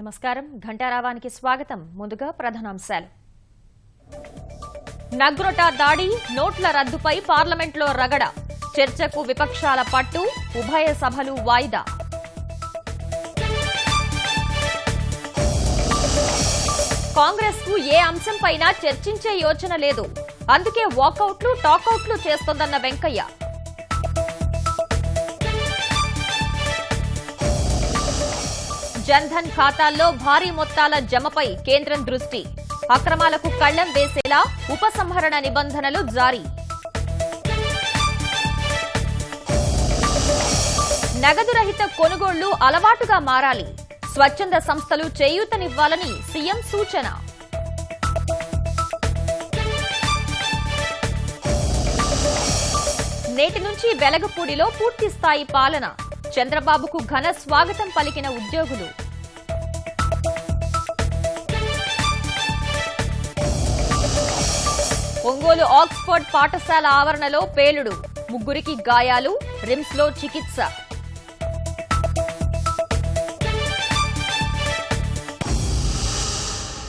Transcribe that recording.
నమస్కారం ఘంటారావానికి స్వాగతం. ముందుగా ప్రధానాంశాలు. నగ్రోటా దాడి, నోట్ల రద్దుపై పార్లమెంట్లో రగడ, చర్చకు విపక్షాల పట్టు, ఉభయ సభలు వాయిదా. కాంగ్రెస్ కు ఏ అంశంపైనా చర్చించే యోచన లేదు, అందుకే వాకౌట్లు టాకౌట్లు చేస్తోందన్న వెంకయ్య. జన్ధన్ ఖాతాల్లో భారీ మొత్తాల జమపై కేంద్రం దృష్టి, అక్రమాలకు కళ్లెం వేసేలా ఉపసంహరణ నిబంధనలు జారీ. నగదు రహిత కొనుగోళ్లు అలవాటుగా మారాలి, స్వచ్ఛంద సంస్థలు చేయూతనివ్వాలని సీఎం సూచన. నేటి నుంచి వెలగపూడిలో పూర్తిస్థాయి పాలన, చంద్రబాబుకు ఘన స్వాగతం పలికిన ఉద్యోగులు. ఒంగోలు ఆక్స్ఫర్డ్ పాఠశాల ఆవరణలో పేలుడు, ముగ్గురికి గాయాలు, రిమ్స్ లో చికిత్స.